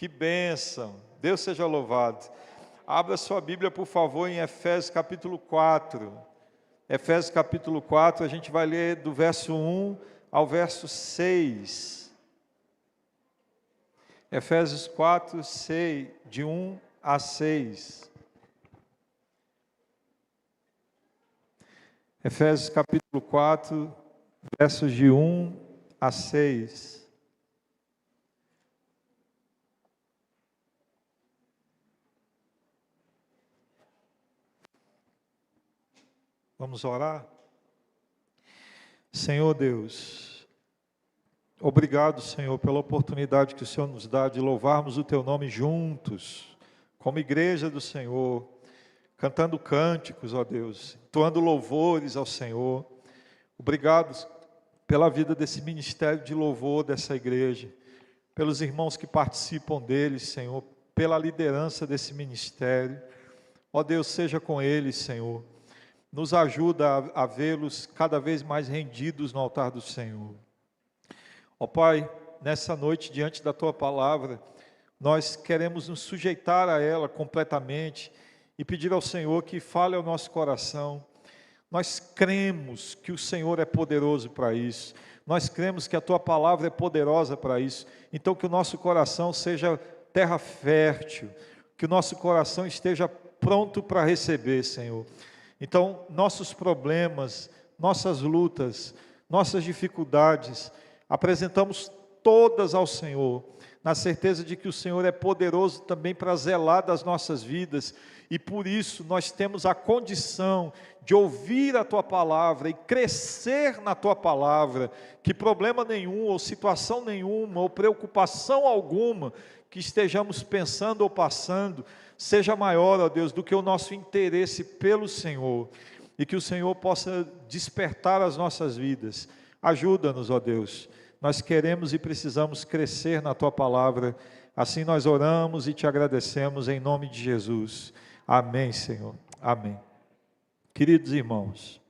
Que bênção! Deus seja louvado. Abra sua Bíblia, por favor, em Efésios capítulo 4. Efésios capítulo 4, a gente vai ler do verso 1 ao verso 6. Efésios 4, 6, de 1 a 6. Efésios capítulo 4, versos de 1 a 6. Vamos orar? Senhor Deus, obrigado, Senhor, pela oportunidade que o Senhor nos dá de louvarmos o Teu nome juntos, como igreja do Senhor, cantando cânticos, ó Deus, entoando louvores ao Senhor. Obrigado pela vida desse ministério de louvor dessa igreja, pelos irmãos que participam dele, Senhor, pela liderança desse ministério. Ó Deus, seja com eles, Senhor. Nos ajuda a vê-los cada vez mais rendidos no altar do Senhor. Ó Pai, nessa noite, diante da Tua palavra, nós queremos nos sujeitar a ela completamente e pedir ao Senhor que fale ao nosso coração. Nós cremos que o Senhor é poderoso para isso. Nós cremos que a Tua palavra é poderosa para isso. Então que o nosso coração seja terra fértil, que o nosso coração esteja pronto para receber, Senhor. Então, nossos problemas, nossas lutas, nossas dificuldades, apresentamos todas ao Senhor, na certeza de que o Senhor é poderoso também para zelar das nossas vidas, e por isso nós temos a condição de ouvir a Tua palavra e crescer na Tua palavra, que problema nenhum, ou situação nenhuma, ou preocupação alguma que estejamos pensando ou passando, seja maior, ó Deus, do que o nosso interesse pelo Senhor, e que o Senhor possa despertar as nossas vidas. Ajuda-nos, ó Deus, nós queremos e precisamos crescer na Tua palavra, assim nós oramos e Te agradecemos em nome de Jesus. Amém, Senhor, amém. Queridos irmãos,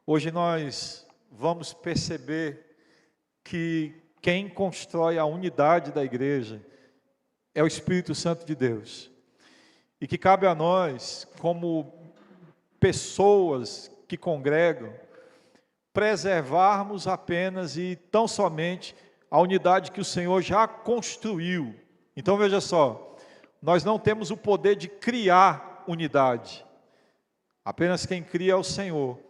hoje nós vamos perceber que quem constrói a unidade da igreja é o Espírito Santo de Deus. E que cabe a nós, como pessoas que congregam, preservarmos apenas e tão somente a unidade que o Senhor já construiu. Então veja só, nós não temos o poder de criar unidade, apenas quem cria é o Senhor,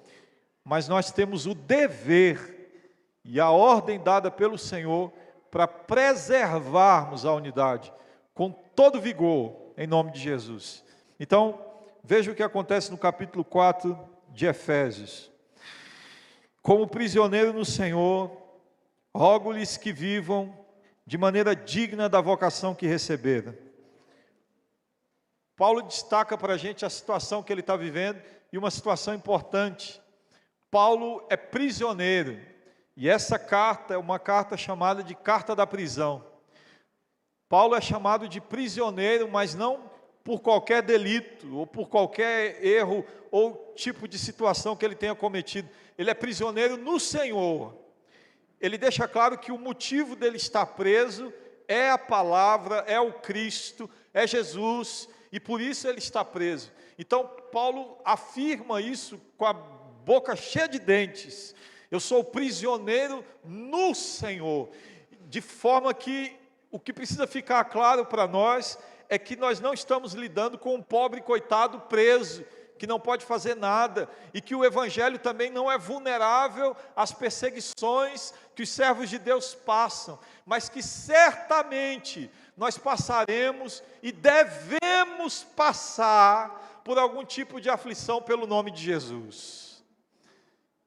mas nós temos o dever e a ordem dada pelo Senhor para preservarmos a unidade com todo vigor, em nome de Jesus. Então, veja o que acontece no capítulo 4 de Efésios. Como prisioneiro no Senhor, rogo-lhes que vivam de maneira digna da vocação que receberam. Paulo destaca para a gente a situação que ele está vivendo, e uma situação importante. Paulo é prisioneiro, e essa carta é uma carta chamada de carta da prisão. Paulo é chamado de prisioneiro, mas não por qualquer delito, ou por qualquer erro, ou tipo de situação que ele tenha cometido. Ele é prisioneiro no Senhor. Ele deixa claro que o motivo dele estar preso é a palavra, é o Cristo, é Jesus, e por isso ele está preso. Então, Paulo afirma isso com a boca cheia de dentes. Eu sou prisioneiro no Senhor, de forma que o que precisa ficar claro para nós é que nós não estamos lidando com um pobre coitado preso, que não pode fazer nada, e que o Evangelho também não é vulnerável às perseguições que os servos de Deus passam, mas que certamente nós passaremos e devemos passar por algum tipo de aflição pelo nome de Jesus.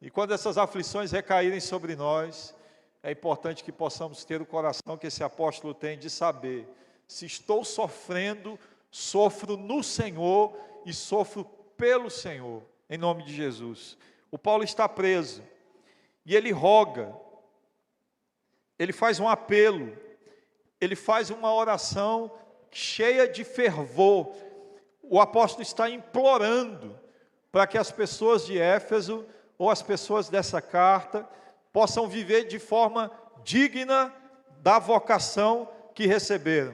E quando essas aflições recaírem sobre nós, é importante que possamos ter o coração que esse apóstolo tem de saber: se estou sofrendo, sofro no Senhor e sofro pelo Senhor, em nome de Jesus. O Paulo está preso, e ele roga, ele faz um apelo, ele faz uma oração cheia de fervor. O apóstolo está implorando para que as pessoas de Éfeso, ou as pessoas dessa carta, possam viver de forma digna da vocação que receberam.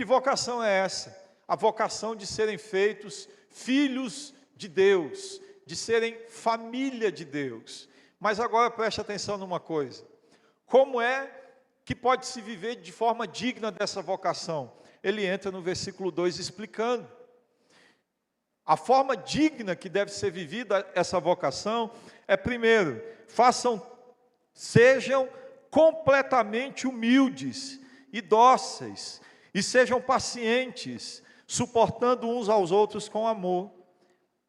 Que vocação é essa? A vocação de serem feitos filhos de Deus, de serem família de Deus. Mas agora preste atenção numa coisa. Como é que pode se viver de forma digna dessa vocação? Ele entra no versículo 2 explicando. A forma digna que deve ser vivida essa vocação é, primeiro, sejam completamente humildes e dóceis, e sejam pacientes, suportando uns aos outros com amor.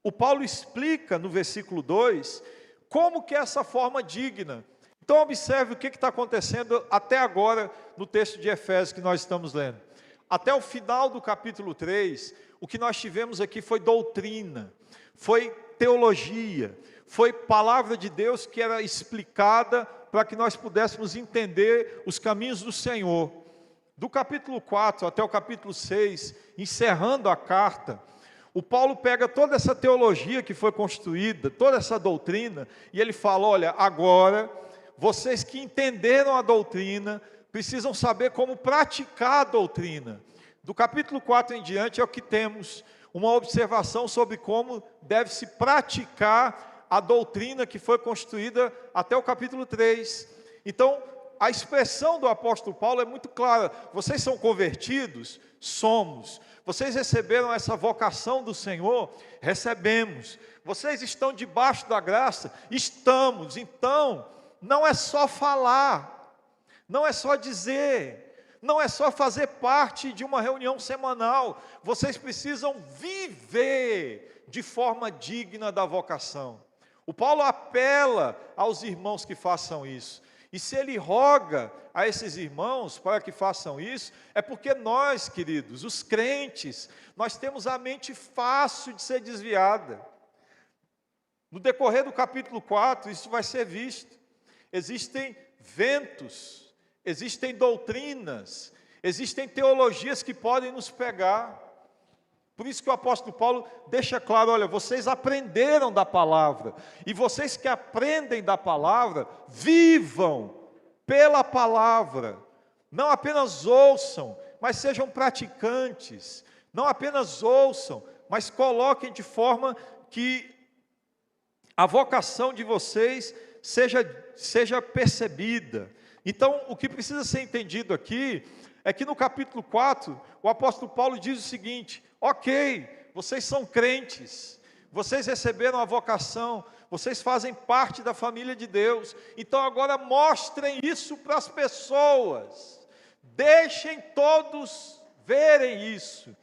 O Paulo explica no versículo 2, como que é essa forma digna. Então observe o que está acontecendo até agora no texto de Efésios que nós estamos lendo. Até o final do capítulo 3, o que nós tivemos aqui foi doutrina, foi teologia, foi palavra de Deus que era explicada para que nós pudéssemos entender os caminhos do Senhor. Do capítulo 4 até o capítulo 6, encerrando a carta, o Paulo pega toda essa teologia que foi construída, toda essa doutrina, e ele fala, olha, agora, vocês que entenderam a doutrina, precisam saber como praticar a doutrina. Do capítulo 4 em diante é o que temos, uma observação sobre como deve-se praticar a doutrina que foi construída até o capítulo 3. Então, a expressão do apóstolo Paulo é muito clara. Vocês são convertidos? Somos. Vocês receberam essa vocação do Senhor? Recebemos. Vocês estão debaixo da graça? Estamos. Então, não é só falar, não é só dizer, não é só fazer parte de uma reunião semanal. Vocês precisam viver de forma digna da vocação. O Paulo apela aos irmãos que façam isso. E se ele roga a esses irmãos para que façam isso, é porque nós, queridos, os crentes, nós temos a mente fácil de ser desviada. No decorrer do capítulo 4, isso vai ser visto. Existem ventos, existem doutrinas, existem teologias que podem nos pegar. Por isso que o apóstolo Paulo deixa claro, olha, vocês aprenderam da palavra, e vocês que aprendem da palavra, vivam pela palavra, não apenas ouçam, mas sejam praticantes, não apenas ouçam, mas coloquem de forma que a vocação de vocês seja percebida. Então, o que precisa ser entendido aqui, é que no capítulo 4, o apóstolo Paulo diz o seguinte, ok, vocês são crentes, vocês receberam a vocação, vocês fazem parte da família de Deus, então agora mostrem isso para as pessoas, deixem todos verem isso,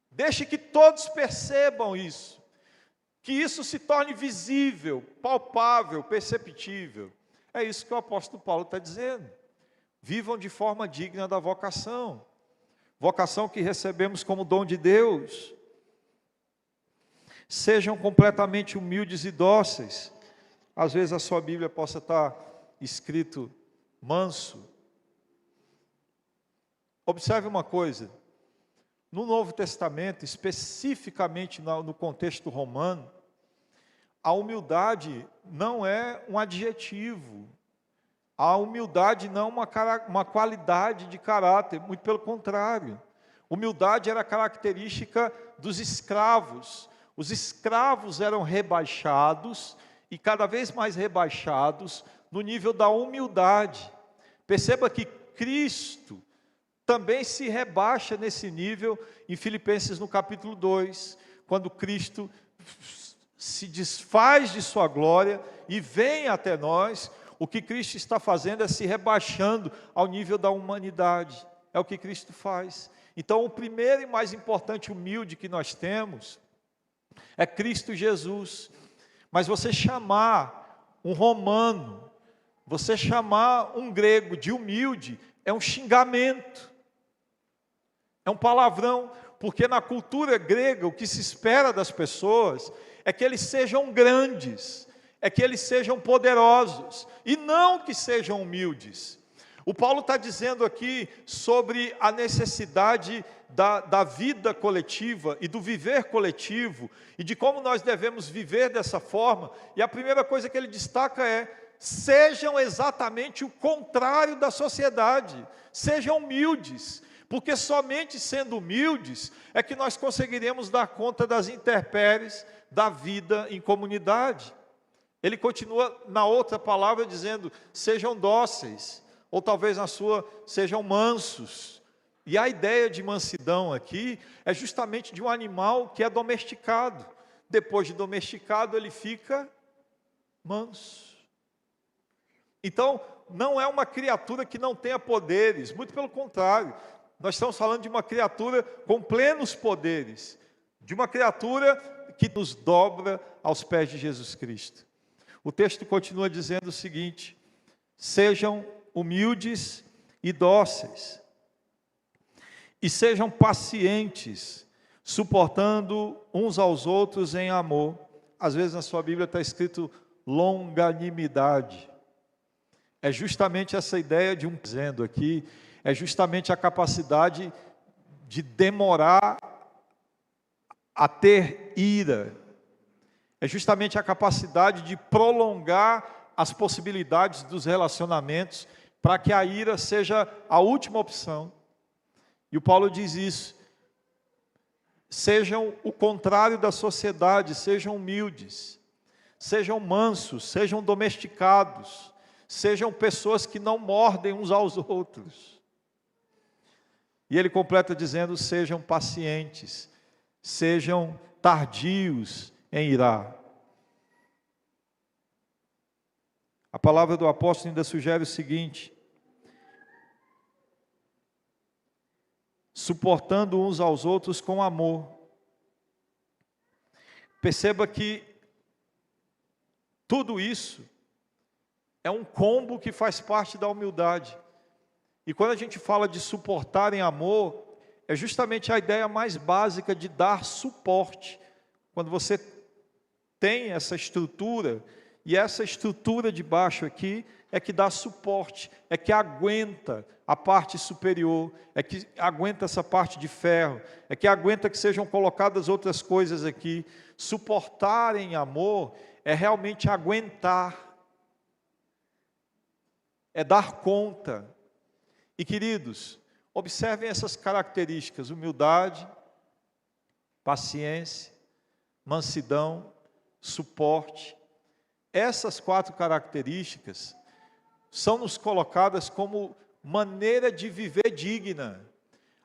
deixem que todos percebam isso, que isso se torne visível, palpável, perceptível. É isso que o apóstolo Paulo está dizendo. Vivam de forma digna da vocação. Vocação que recebemos como dom de Deus. Sejam completamente humildes e dóceis. Às vezes a sua Bíblia possa estar escrito manso. Observe uma coisa. No Novo Testamento, especificamente no contexto romano, a humildade não é um adjetivo. A humildade não é uma qualidade de caráter, muito pelo contrário. Humildade era característica dos escravos. Os escravos eram rebaixados e cada vez mais rebaixados no nível da humildade. Perceba que Cristo também se rebaixa nesse nível em Filipenses no capítulo 2, quando Cristo se desfaz de sua glória e vem até nós. O que Cristo está fazendo é se rebaixando ao nível da humanidade. É o que Cristo faz. Então, o primeiro e mais importante humilde que nós temos é Cristo Jesus. Mas você chamar um romano, você chamar um grego de humilde, é um xingamento. É um palavrão, porque na cultura grega o que se espera das pessoas é que eles sejam grandes, é que eles sejam poderosos, e não que sejam humildes. O Paulo está dizendo aqui sobre a necessidade da vida coletiva e do viver coletivo, e de como nós devemos viver dessa forma, e a primeira coisa que ele destaca é, sejam exatamente o contrário da sociedade, sejam humildes, porque somente sendo humildes é que nós conseguiremos dar conta das intempéries da vida em comunidade. Ele continua na outra palavra dizendo, sejam dóceis, ou talvez na sua, sejam mansos. E a ideia de mansidão aqui é justamente de um animal que é domesticado. Depois de domesticado, ele fica manso. Então, não é uma criatura que não tenha poderes, muito pelo contrário. Nós estamos falando de uma criatura com plenos poderes, de uma criatura que nos dobra aos pés de Jesus Cristo. O texto continua dizendo o seguinte, sejam humildes e dóceis, e sejam pacientes, suportando uns aos outros em amor. Às vezes na sua Bíblia está escrito longanimidade. É justamente essa ideia de dizendo aqui, é justamente a capacidade de demorar a ter ira. É justamente a capacidade de prolongar as possibilidades dos relacionamentos para que a ira seja a última opção. E o Paulo diz isso. Sejam o contrário da sociedade, sejam humildes, sejam mansos, sejam domesticados, sejam pessoas que não mordem uns aos outros. E ele completa dizendo, sejam pacientes, sejam tardios em irar. A palavra do apóstolo ainda sugere o seguinte, suportando uns aos outros com amor. Perceba que tudo isso é um combo que faz parte da humildade. E quando a gente fala de suportar em amor, é justamente a ideia mais básica de dar suporte. Quando você tem essa estrutura, e essa estrutura de baixo aqui é que dá suporte, é que aguenta a parte superior, é que aguenta essa parte de ferro, é que aguenta que sejam colocadas outras coisas aqui. Suportar em amor é realmente aguentar, é dar conta. E queridos, observem essas características, humildade, paciência, mansidão, suporte. Essas 4 características são nos colocadas como maneira de viver digna.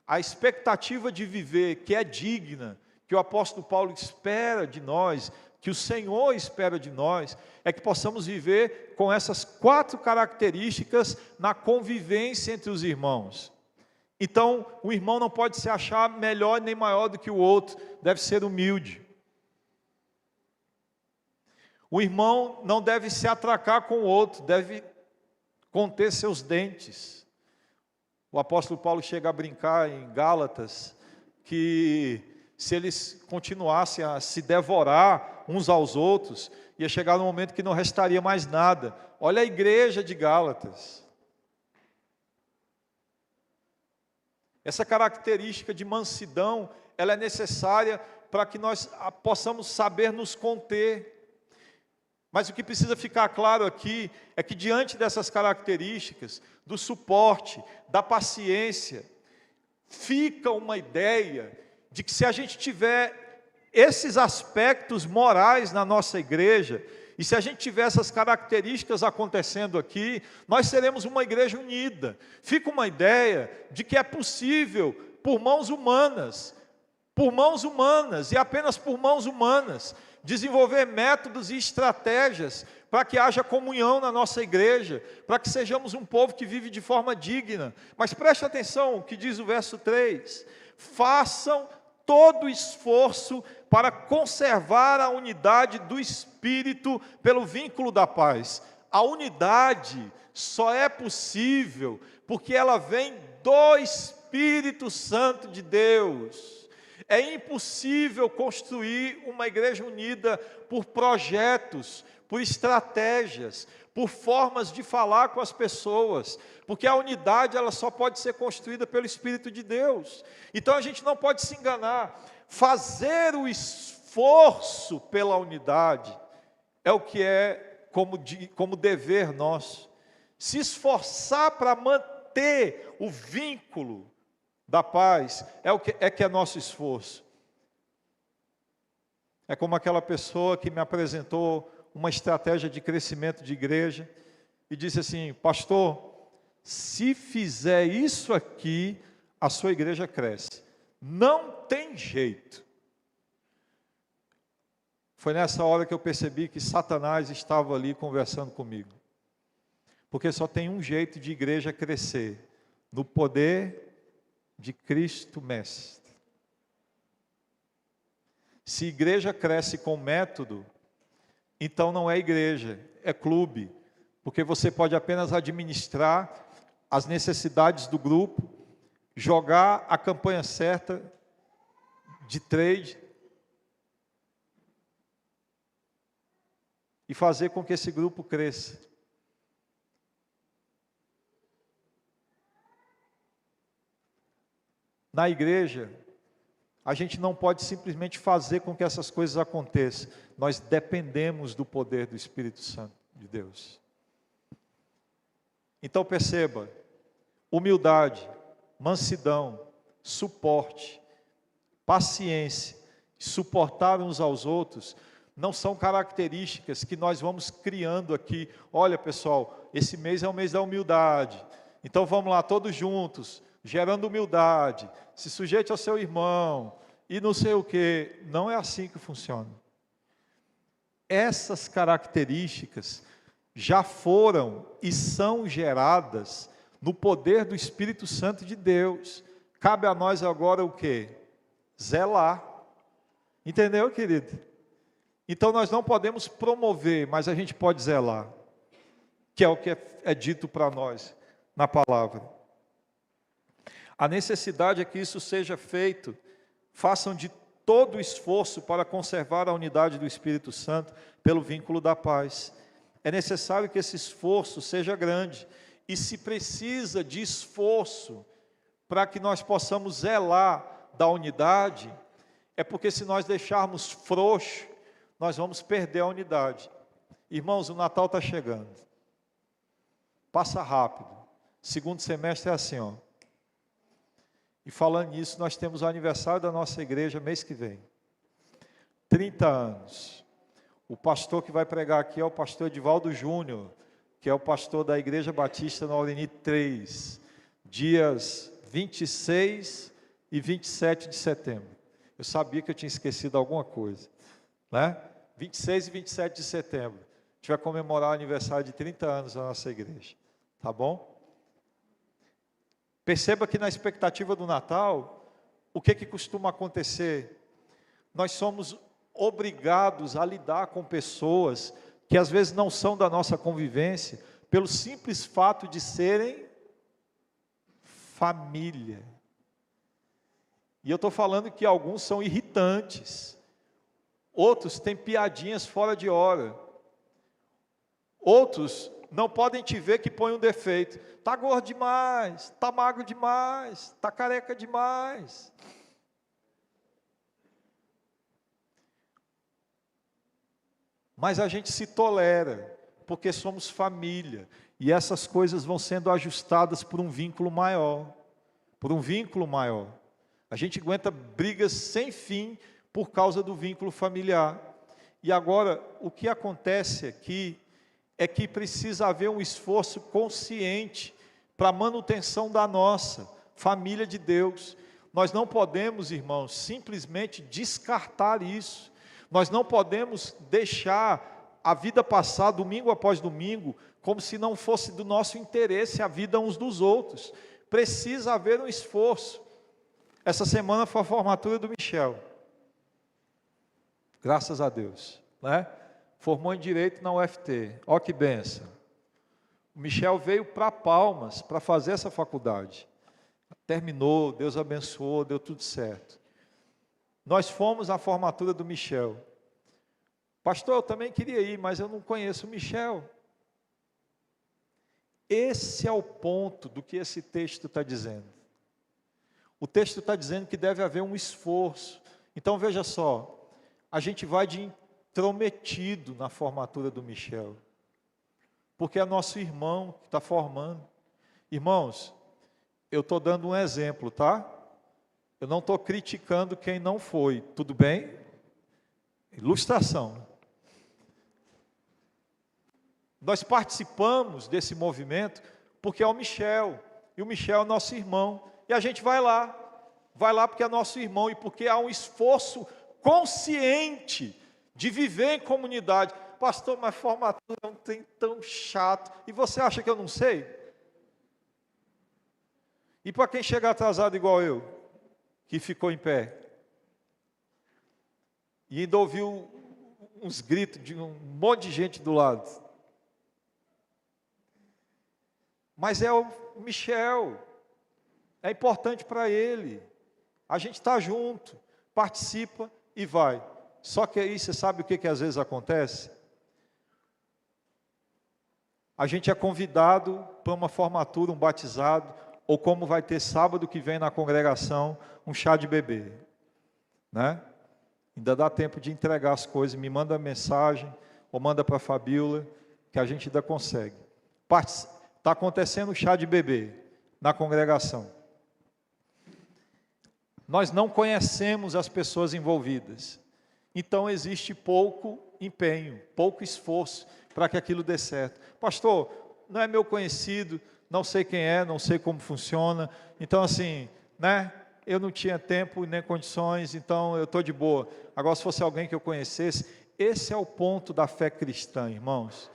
A expectativa de viver que é digna, que o apóstolo Paulo espera de nós, que o Senhor espera de nós, é que possamos viver com essas 4 características na convivência entre os irmãos. Então, o irmão não pode se achar melhor nem maior do que o outro, deve ser humilde. O irmão não deve se atracar com o outro, deve conter seus dentes. O apóstolo Paulo chega a brincar em Gálatas, que se eles continuassem a se devorar uns aos outros, ia chegar um momento que não restaria mais nada. Olha a igreja de Gálatas. Essa característica de mansidão, ela é necessária para que nós possamos saber nos conter. Mas o que precisa ficar claro aqui é que diante dessas características, do suporte, da paciência, fica uma ideia de que se a gente tiver esses aspectos morais na nossa igreja, e se a gente tiver essas características acontecendo aqui, nós seremos uma igreja unida. Fica uma ideia de que é possível, por mãos humanas, e apenas por mãos humanas, desenvolver métodos e estratégias para que haja comunhão na nossa igreja, para que sejamos um povo que vive de forma digna. Mas preste atenção o que diz o verso 3, façam todo esforço para conservar a unidade do Espírito pelo vínculo da paz. A unidade só é possível porque ela vem do Espírito Santo de Deus. É impossível construir uma igreja unida por projetos, por estratégias, por formas de falar com as pessoas, porque a unidade ela só pode ser construída pelo Espírito de Deus. Então a gente não pode se enganar. Fazer o esforço pela unidade é o que é como dever nosso. Se esforçar para manter o vínculo da paz é nosso esforço. É como aquela pessoa que me apresentou uma estratégia de crescimento de igreja e disse assim: pastor, se fizer isso aqui, a sua igreja cresce. Não tem jeito. Foi nessa hora que eu percebi que Satanás estava ali conversando comigo. Porque só tem um jeito de igreja crescer: no poder de Cristo Mestre. Se igreja cresce com método, então não é igreja, é clube. Porque você pode apenas administrar as necessidades do grupo, jogar a campanha certa de trade e fazer com que esse grupo cresça. Na igreja, a gente não pode simplesmente fazer com que essas coisas aconteçam. Nós dependemos do poder do Espírito Santo de Deus. Então perceba, humildade, mansidão, suporte, paciência, suportar uns aos outros, não são características que nós vamos criando aqui. Olha pessoal, esse mês é o mês da humildade, então vamos lá todos juntos, gerando humildade, se sujeite ao seu irmão, e não sei o que. Não é assim que funciona. Essas características já foram e são geradas no poder do Espírito Santo de Deus. Cabe a nós agora o quê? Zelar. Entendeu, querido? Então nós não podemos promover, mas a gente pode zelar, que é o que é dito para nós na palavra. A necessidade é que isso seja feito, façam de todo o esforço para conservar a unidade do Espírito Santo pelo vínculo da paz. É necessário que esse esforço seja grande, e se precisa de esforço para que nós possamos zelar da unidade, é porque se nós deixarmos frouxo, nós vamos perder a unidade. Irmãos, o Natal está chegando, passa rápido, segundo semestre é assim, ó. E falando nisso, nós temos o aniversário da nossa igreja mês que vem. 30 anos. O pastor que vai pregar aqui é o pastor Edivaldo Júnior, que é o pastor da Igreja Batista na Aureni 3, dias 26 e 27 de setembro. Eu sabia que eu tinha esquecido alguma coisa, né? 26 e 27 de setembro. A gente vai comemorar o aniversário de 30 anos da nossa igreja. Tá bom? Perceba que na expectativa do Natal, o que costuma acontecer? Nós somos obrigados a lidar com pessoas que às vezes não são da nossa convivência, pelo simples fato de serem família. E eu estou falando que alguns são irritantes, outros têm piadinhas fora de hora, outros não podem te ver que põe um defeito. Está gordo demais, está magro demais, está careca demais. Mas a gente se tolera, porque somos família. E essas coisas vão sendo ajustadas por um vínculo maior. Por um vínculo maior. A gente aguenta brigas sem fim por causa do vínculo familiar. E agora, o que acontece aqui é que precisa haver um esforço consciente para a manutenção da nossa família de Deus. Nós não podemos, irmãos, simplesmente descartar isso. Nós não podemos deixar a vida passar domingo após domingo, como se não fosse do nosso interesse a vida uns dos outros. Precisa haver um esforço. Essa semana foi a formatura do Michel. Graças a Deus, né? Formou em Direito na UFT, ó que benção. O Michel veio para Palmas para fazer essa faculdade. Terminou, Deus abençoou, deu tudo certo. Nós fomos à formatura do Michel. Pastor, eu também queria ir, mas eu não conheço o Michel. Esse é o ponto do que esse texto está dizendo. O texto está dizendo que deve haver um esforço. Então veja só, a gente vai de intrometido na formatura do Michel, porque é nosso irmão que está formando. Irmãos, eu estou dando um exemplo, tá? Eu não estou criticando quem não foi, tudo bem? Ilustração. Nós participamos desse movimento porque é o Michel, e o Michel é nosso irmão, e a gente vai lá porque é nosso irmão, e porque há um esforço consciente de viver em comunidade. Pastor, mas formatura não tem tão chato, e você acha que eu não sei? E para quem chega atrasado igual eu, que ficou em pé, e ainda ouviu uns gritos de um monte de gente do lado, mas é o Michel, é importante para ele, a gente está junto, participa e vai. Só que aí você sabe o que às vezes acontece? A gente é convidado para uma formatura, um batizado, ou como vai ter sábado que vem na congregação, um chá de bebê, né? Ainda dá tempo de entregar as coisas, me manda mensagem, ou manda para a Fabíola, que a gente ainda consegue. Está acontecendo o chá de bebê na congregação. Nós não conhecemos as pessoas envolvidas, então existe pouco empenho, pouco esforço para que aquilo dê certo. Pastor, não é meu conhecido, não sei quem é, não sei como funciona, então assim, né? Eu não tinha tempo nem condições, então eu estou de boa. Agora, se fosse alguém que eu conhecesse, esse é o ponto da fé cristã, irmãos.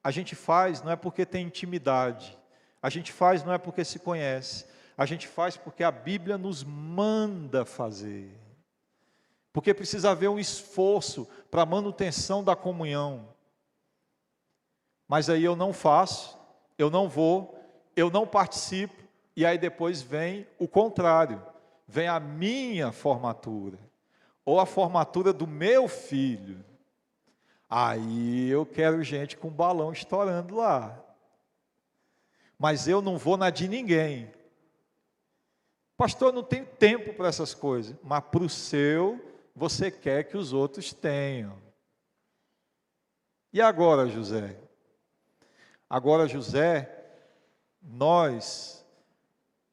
A gente faz não é porque tem intimidade, a gente faz não é porque se conhece, a gente faz porque a Bíblia nos manda fazer. Porque precisa haver um esforço para a manutenção da comunhão. Mas aí eu não faço, eu não vou, eu não participo, e aí depois vem o contrário, vem a minha formatura, ou a formatura do meu filho. Aí eu quero gente com balão estourando lá. Mas eu não vou na de ninguém. Pastor, eu não tenho tempo para essas coisas, mas para o seu, você quer que os outros tenham. E agora, José? Agora, José, nós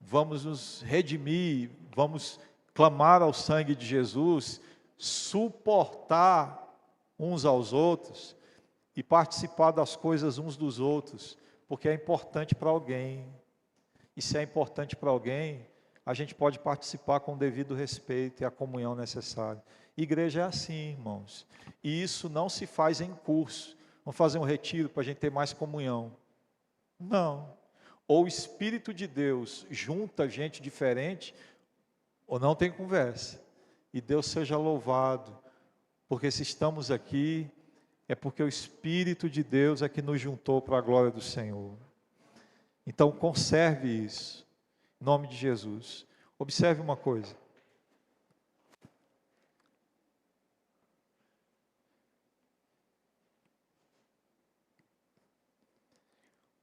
vamos nos redimir, vamos clamar ao sangue de Jesus, suportar uns aos outros e participar das coisas uns dos outros, porque é importante para alguém. E se é importante para alguém, a gente pode participar com o devido respeito e a comunhão necessária. Igreja é assim, irmãos. E isso não se faz em curso. Vamos fazer um retiro para a gente ter mais comunhão. Não. Ou o Espírito de Deus junta gente diferente, ou não tem conversa. E Deus seja louvado, porque se estamos aqui, é porque o Espírito de Deus é que nos juntou para a glória do Senhor. Então conserve isso, em nome de Jesus. Observe uma coisa.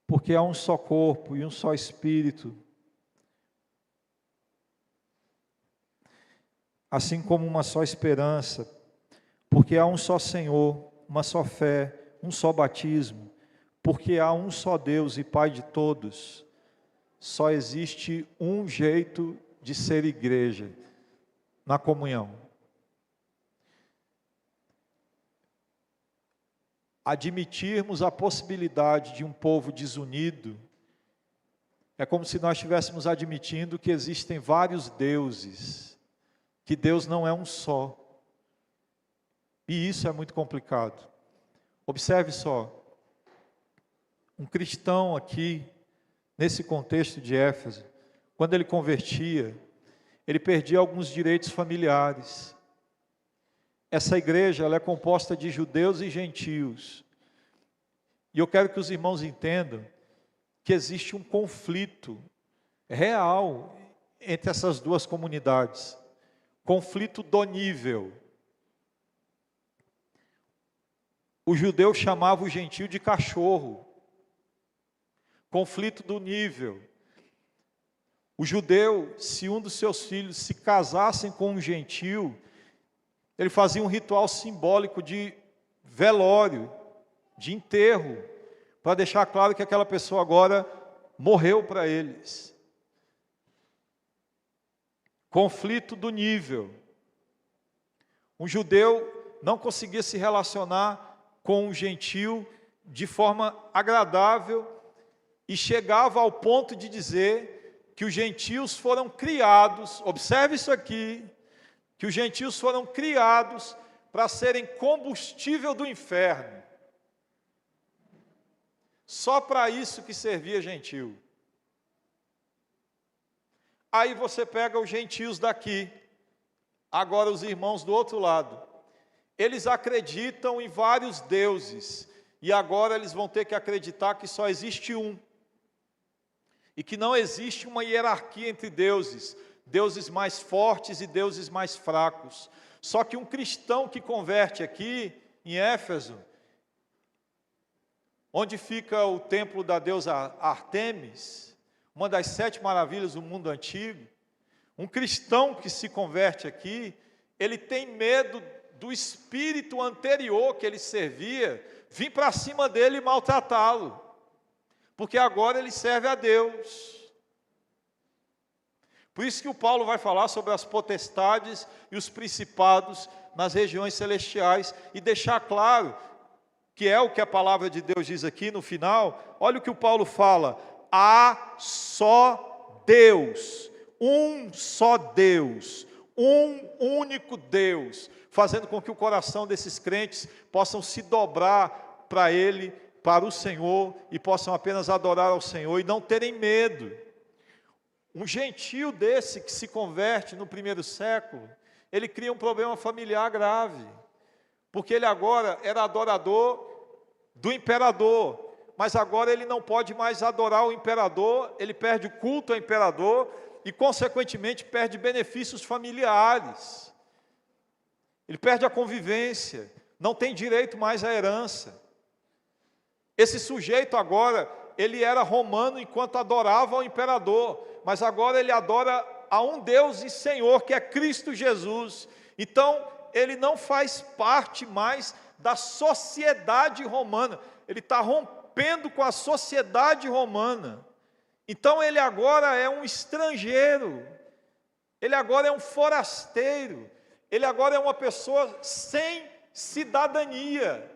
Porque há um só corpo e um só Espírito, assim como uma só esperança, porque há um só Senhor, uma só fé, um só batismo, porque há um só Deus e Pai de todos, só existe um jeito de ser igreja, na comunhão. Admitirmos a possibilidade de um povo desunido, é como se nós estivéssemos admitindo que existem vários deuses, que Deus não é um só. E isso é muito complicado. Observe só, um cristão aqui, nesse contexto de Éfeso, quando ele convertia, ele perdia alguns direitos familiares. Essa igreja ela é composta de judeus e gentios. E eu quero que os irmãos entendam que existe um conflito real entre essas duas comunidades. Conflito do nível. O judeu chamava o gentio de cachorro. Conflito do nível. O judeu, se um dos seus filhos se casassem com um gentio, ele fazia um ritual simbólico de velório, de enterro, para deixar claro que aquela pessoa agora morreu para eles. conflito do nível. Um judeu não conseguia se relacionar com um gentil de forma agradável e chegava ao ponto de dizer que os gentios foram criados, observe isso aqui, que os gentios foram criados para serem combustível do inferno. Só para isso que servia gentil. Aí você pega os gentios daqui, agora os irmãos do outro lado. Eles acreditam em vários deuses, e agora eles vão ter que acreditar que só existe um. E que não existe uma hierarquia entre deuses, deuses mais fortes e deuses mais fracos. Só que um cristão que converte aqui, em Éfeso, onde fica o templo da deusa Ártemis, uma das 7 maravilhas do mundo antigo, um cristão que se converte aqui, ele tem medo do espírito anterior que ele servia, vir para cima dele e maltratá-lo, porque agora ele serve a Deus. Por isso que o Paulo vai falar sobre as potestades e os principados nas regiões celestiais, e deixar claro, que é o que a palavra de Deus diz aqui no final. Olha o que o Paulo fala: há só Deus, um só Deus, um único Deus, fazendo com que o coração desses crentes possam se dobrar para Ele, para o Senhor, e possam apenas adorar ao Senhor e não terem medo. Um gentio desse que se converte no primeiro século, ele cria um problema familiar grave, porque ele agora era adorador do imperador, mas agora ele não pode mais adorar o imperador, ele perde o culto ao imperador e, consequentemente, perde benefícios familiares. Ele perde a convivência, não tem direito mais à herança. Esse sujeito agora, ele era romano enquanto adorava ao imperador, mas agora ele adora a um Deus e Senhor, que é Cristo Jesus. Então, ele não faz parte mais da sociedade romana, ele está rompendo com a sociedade romana. Então ele agora é um estrangeiro, ele agora é um forasteiro, ele agora é uma pessoa sem cidadania,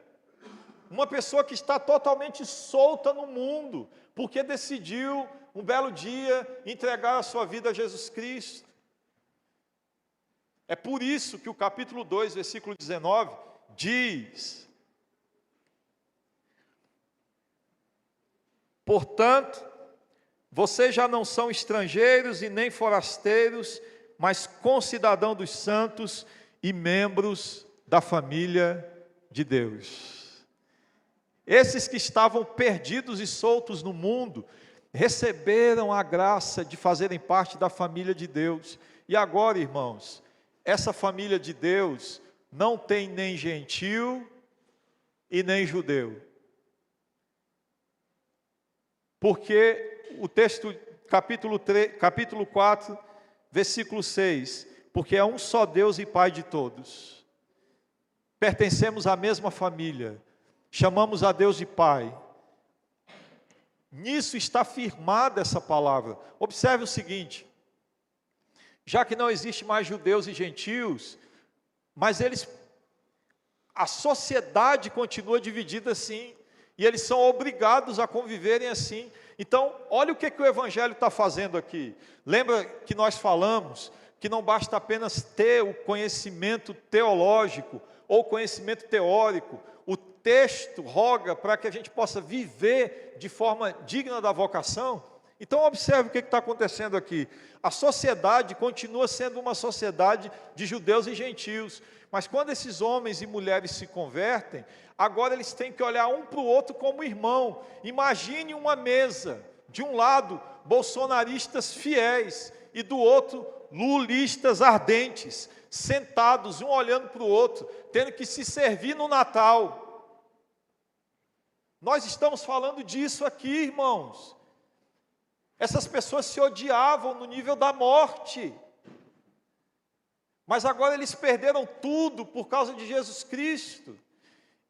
uma pessoa que está totalmente solta no mundo, porque decidiu um belo dia entregar a sua vida a Jesus Cristo. É por isso que o capítulo 2, versículo 19, diz: portanto, vocês já não são estrangeiros e nem forasteiros, mas concidadãos dos santos e membros da família de Deus. Esses que estavam perdidos e soltos no mundo, receberam a graça de fazerem parte da família de Deus. E agora, irmãos, essa família de Deus não tem nem gentil e nem judeu. Porque o texto, capítulo 4, versículo 6, porque é um só Deus e Pai de todos. Pertencemos à mesma família, chamamos a Deus de Pai. Nisso está firmada essa palavra. Observe o seguinte: já que não existe mais judeus e gentios, mas a sociedade continua dividida assim, e eles são obrigados a conviverem assim. Então, olha o que o Evangelho está fazendo aqui. Lembra que nós falamos que não basta apenas ter o conhecimento teológico ou conhecimento teórico. O texto roga para que a gente possa viver de forma digna da vocação. Então observe o que está acontecendo aqui. A sociedade continua sendo uma sociedade de judeus e gentios, mas quando esses homens e mulheres se convertem, agora eles têm que olhar um para o outro como irmão. Imagine uma mesa, de um lado bolsonaristas fiéis e do outro lulistas ardentes, sentados um olhando para o outro, tendo que se servir no Natal. Nós estamos falando disso aqui, irmãos. Essas pessoas se odiavam no nível da morte, mas agora eles perderam tudo por causa de Jesus Cristo,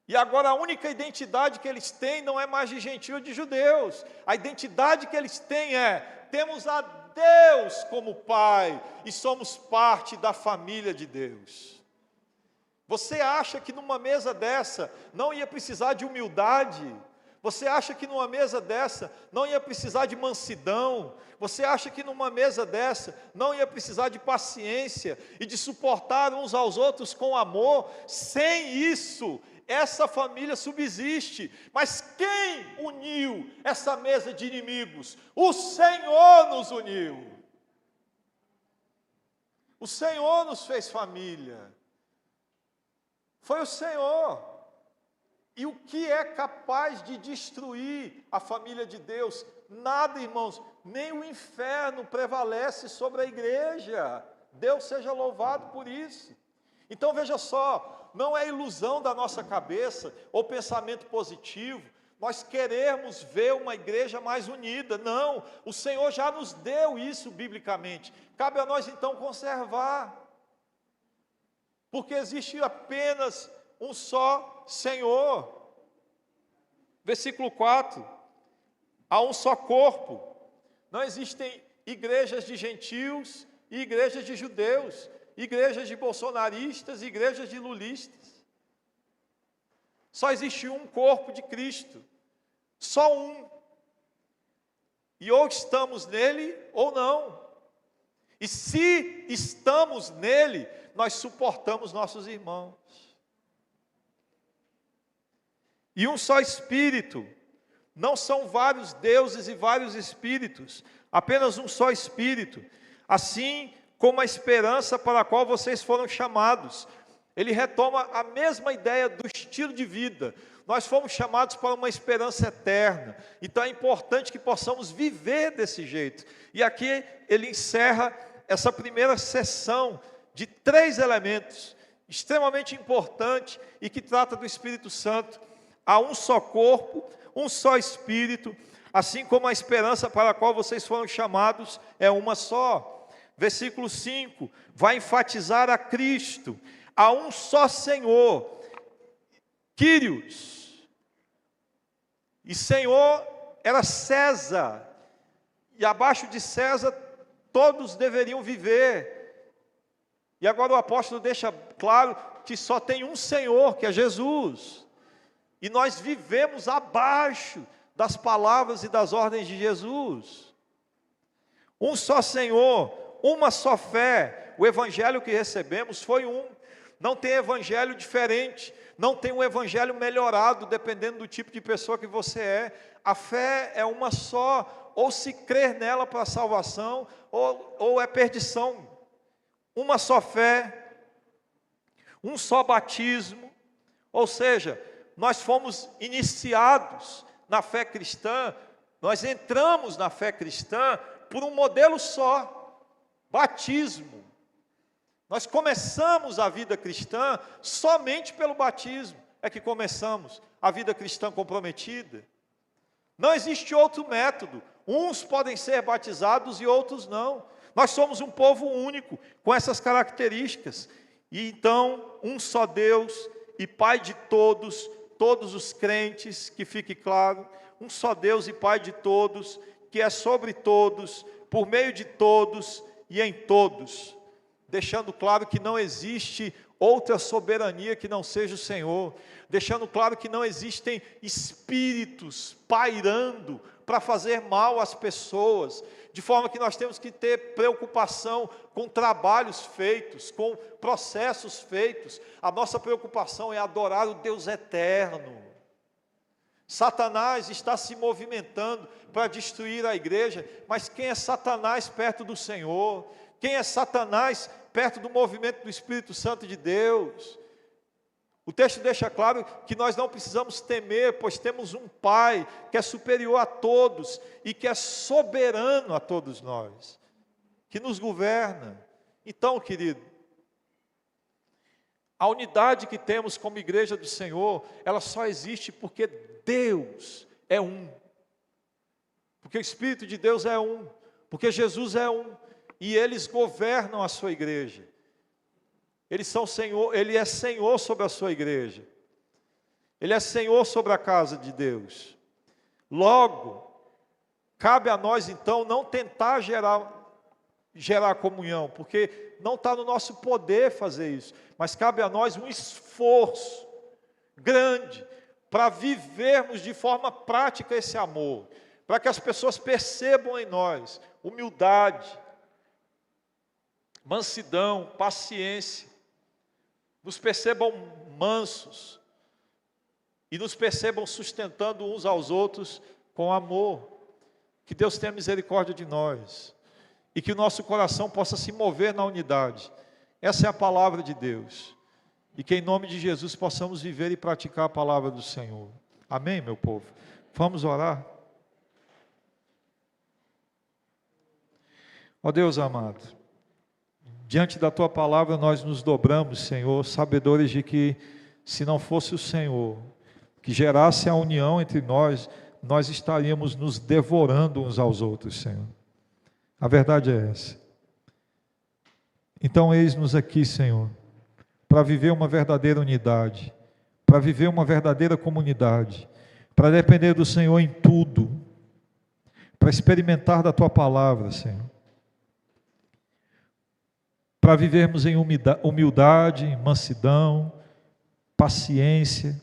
e agora a única identidade que eles têm não é mais de gentio ou de judeus, a identidade que eles têm é: temos a Deus como Pai e somos parte da família de Deus. Você acha que numa mesa dessa não ia precisar de humildade? Você acha que numa mesa dessa não ia precisar de mansidão? Você acha que numa mesa dessa não ia precisar de paciência e de suportar uns aos outros com amor? Sem isso, essa família subsiste. Mas quem uniu essa mesa de inimigos? O Senhor nos uniu. O Senhor nos fez família. Foi o Senhor. E o que é capaz de destruir a família de Deus? Nada, irmãos, nem o inferno prevalece sobre a igreja. Deus seja louvado por isso. Então veja só, não é ilusão da nossa cabeça ou pensamento positivo nós queremos ver uma igreja mais unida. Não, o Senhor já nos deu isso biblicamente. Cabe a nós então conservar. Porque existe apenas um só Senhor. Versículo 4. Há um só corpo. Não existem igrejas de gentios e igrejas de judeus, igrejas de bolsonaristas e igrejas de lulistas. Só existe um corpo de Cristo. Só um. E ou estamos nele ou não. E se estamos nele, nós suportamos nossos irmãos. E um só Espírito. Não são vários deuses e vários espíritos, apenas um só Espírito. Assim como a esperança para a qual vocês foram chamados. Ele retoma a mesma ideia do estilo de vida. Nós fomos chamados para uma esperança eterna. Então é importante que possamos viver desse jeito. E aqui ele encerra essa primeira sessão de 3 elementos extremamente importantes e que trata do Espírito Santo. Há um só corpo, um só Espírito, assim como a esperança para a qual vocês foram chamados é uma só. Versículo 5, vai enfatizar a Cristo. Há um só Senhor, Quírios. E Senhor era César. E abaixo de César todos deveriam viver. E agora o apóstolo deixa claro que só tem um Senhor, que é Jesus. E nós vivemos abaixo das palavras e das ordens de Jesus. Um só Senhor, uma só fé. O evangelho que recebemos foi um. Não tem evangelho diferente. Não tem um evangelho melhorado, dependendo do tipo de pessoa que você é. A fé é uma só. Ou se crer nela para a salvação, ou é perdição. Uma só fé. Um só batismo. Ou seja, nós fomos iniciados na fé cristã, nós entramos na fé cristã por um modelo só, batismo. Nós começamos a vida cristã somente pelo batismo, é que começamos a vida cristã comprometida. Não existe outro método, uns podem ser batizados e outros não. Nós somos um povo único, com essas características. E então, um só Deus e Pai de todos os crentes, que fique claro, um só Deus e Pai de todos, que é sobre todos, por meio de todos e em todos, deixando claro que não existe outra soberania que não seja o Senhor, deixando claro que não existem espíritos pairando para fazer mal às pessoas, de forma que nós temos que ter preocupação com trabalhos feitos, com processos feitos. A nossa preocupação é adorar o Deus eterno. Satanás está se movimentando para destruir a igreja, mas quem é Satanás perto do Senhor? Quem é Satanás perto do movimento do Espírito Santo de Deus? O texto deixa claro que nós não precisamos temer, pois temos um Pai que é superior a todos e que é soberano a todos nós, que nos governa. Então, querido, a unidade que temos como igreja do Senhor, ela só existe porque Deus é um, porque o Espírito de Deus é um, porque Jesus é um, e eles governam a sua igreja. Eles são Senhor, Ele é Senhor sobre a sua igreja. Ele é Senhor sobre a casa de Deus. Logo, cabe a nós então não tentar gerar gerar comunhão, porque não está no nosso poder fazer isso, mas cabe a nós um esforço grande para vivermos de forma prática esse amor, para que as pessoas percebam em nós humildade, mansidão, paciência, nos percebam mansos e nos percebam sustentando uns aos outros com amor. Que Deus tenha misericórdia de nós e que o nosso coração possa se mover na unidade. Essa é a palavra de Deus. E que em nome de Jesus possamos viver e praticar a palavra do Senhor. Amém, meu povo? Vamos orar? Ó Deus amado, diante da Tua palavra nós nos dobramos, Senhor, sabedores de que se não fosse o Senhor que gerasse a união entre nós, nós estaríamos nos devorando uns aos outros, Senhor. A verdade é essa. Então eis-nos aqui, Senhor, para viver uma verdadeira unidade, para viver uma verdadeira comunidade, para depender do Senhor em tudo, para experimentar da Tua palavra, Senhor, para vivermos em humildade, mansidão, paciência,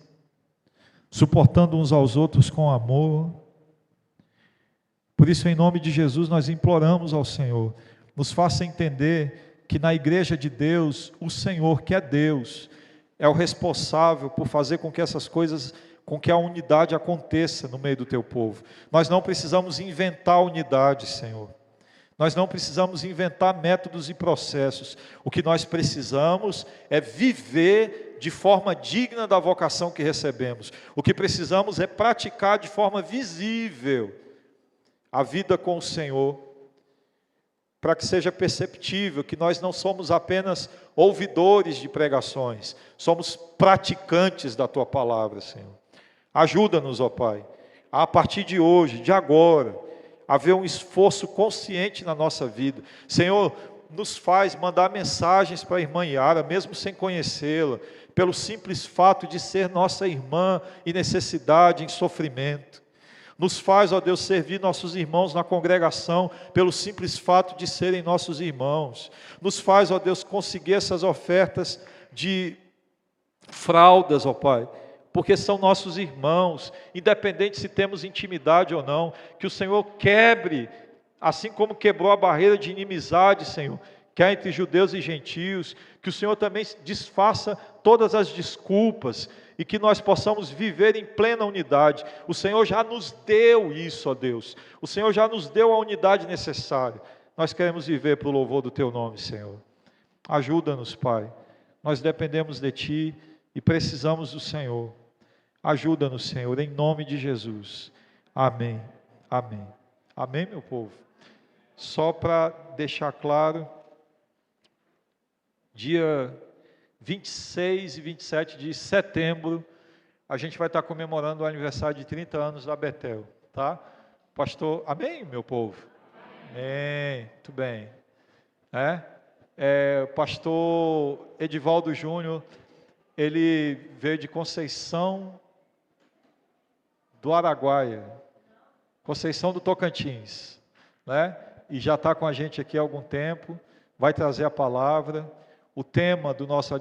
suportando uns aos outros com amor. Por isso, em nome de Jesus, nós imploramos ao Senhor, nos faça entender que na igreja de Deus, o Senhor, que é Deus, é o responsável por fazer com que essas coisas, com que a unidade aconteça no meio do teu povo. Nós não precisamos inventar unidade, Senhor. Nós não precisamos inventar métodos e processos. O que nós precisamos é viver de forma digna da vocação que recebemos. O que precisamos é praticar de forma visível a vida com o Senhor, para que seja perceptível que nós não somos apenas ouvidores de pregações, somos praticantes da Tua palavra, Senhor. Ajuda-nos, ó Pai, a partir de hoje, de agora, haver um esforço consciente na nossa vida. Senhor, nos faz mandar mensagens para a irmã Yara, mesmo sem conhecê-la, pelo simples fato de ser nossa irmã em necessidade, em sofrimento. Nos faz, ó Deus, servir nossos irmãos na congregação, pelo simples fato de serem nossos irmãos. Nos faz, ó Deus, conseguir essas ofertas de fraldas, ó Pai, porque são nossos irmãos, independente se temos intimidade ou não. Que o Senhor quebre, assim como quebrou a barreira de inimizade, Senhor, que há entre judeus e gentios, que o Senhor também desfaça todas as desculpas, e que nós possamos viver em plena unidade. O Senhor já nos deu isso, ó Deus, o Senhor já nos deu a unidade necessária. Nós queremos viver para o louvor do Teu nome, Senhor. Ajuda-nos, Pai, nós dependemos de Ti e precisamos do Senhor. Ajuda-nos, Senhor, em nome de Jesus. Amém, amém, amém, meu povo. Só para deixar claro, dia 26 e 27 de setembro, a gente vai estar comemorando o aniversário de 30 anos da Betel, tá? Pastor, amém, meu povo? Amém, muito bem. Pastor Edivaldo Júnior, ele veio de Conceição do Araguaia, Conceição do Tocantins, né? E já está com a gente aqui há algum tempo, vai trazer a palavra. O tema do nosso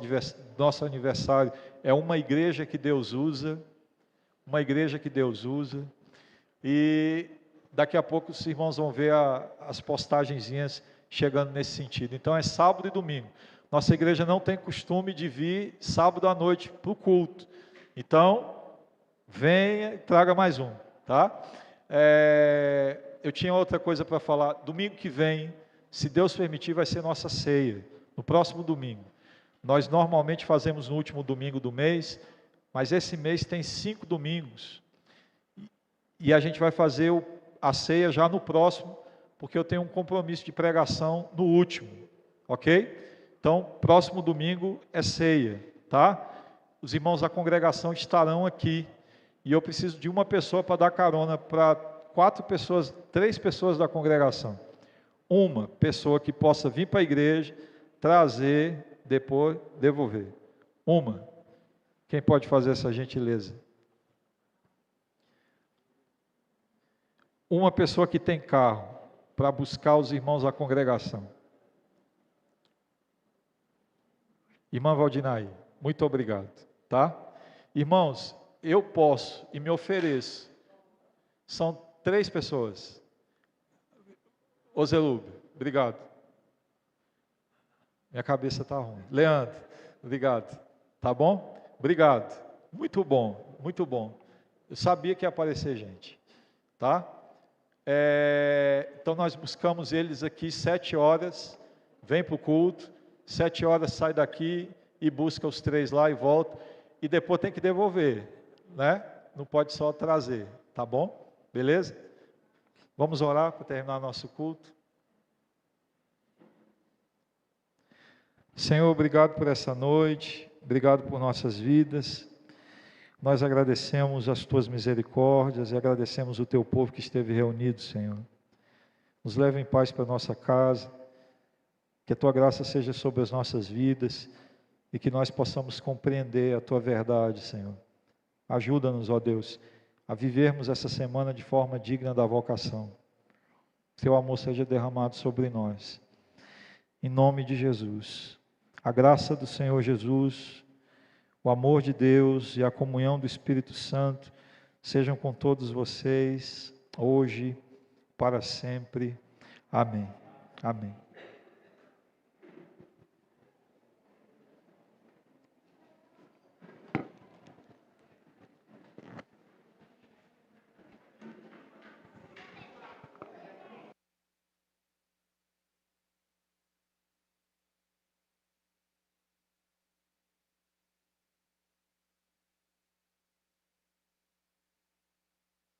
aniversário é uma igreja que Deus usa, uma igreja que Deus usa, e daqui a pouco os irmãos vão ver as postagenzinhas chegando nesse sentido. Então é sábado e domingo. Nossa igreja não tem costume de vir sábado à noite para o culto, então venha e traga mais um, tá? Eu tinha outra coisa para falar. Domingo que vem, se Deus permitir, vai ser nossa ceia. No próximo domingo. Nós normalmente fazemos no último domingo do mês, mas esse mês tem 5 domingos. E a gente vai fazer a ceia já no próximo, porque eu tenho um compromisso de pregação no último, ok? Então, próximo domingo é ceia, tá? Os irmãos da congregação estarão aqui, e eu preciso de uma pessoa para dar carona para 3 pessoas da congregação. Uma pessoa que possa vir para a igreja, trazer, depois devolver. Uma. Quem pode fazer essa gentileza? Uma pessoa que tem carro para buscar os irmãos da congregação. Irmã Valdinai, muito obrigado, tá? Irmãos, eu posso e me ofereço. São 3 pessoas. Ô Zelúbio, obrigado. Minha cabeça está ruim. Leandro, obrigado. Tá bom? Obrigado. Muito bom, muito bom. Eu sabia que ia aparecer gente, tá? Então nós buscamos eles aqui 7 horas, vem para o culto, 7 horas sai daqui e busca os 3 lá e volta, e depois tem que devolver, né? Não pode só trazer, tá bom? Beleza? Vamos orar para terminar nosso culto. Senhor, obrigado por essa noite, obrigado por nossas vidas. Nós agradecemos as Tuas misericórdias e agradecemos o Teu povo que esteve reunido, Senhor. Nos leva em paz para a nossa casa, que a Tua graça seja sobre as nossas vidas e que nós possamos compreender a Tua verdade, Senhor. Ajuda-nos, ó Deus, a vivermos essa semana de forma digna da vocação. Que Teu amor seja derramado sobre nós. Em nome de Jesus. A graça do Senhor Jesus, o amor de Deus e a comunhão do Espírito Santo sejam com todos vocês, hoje, para sempre. Amém. Amém.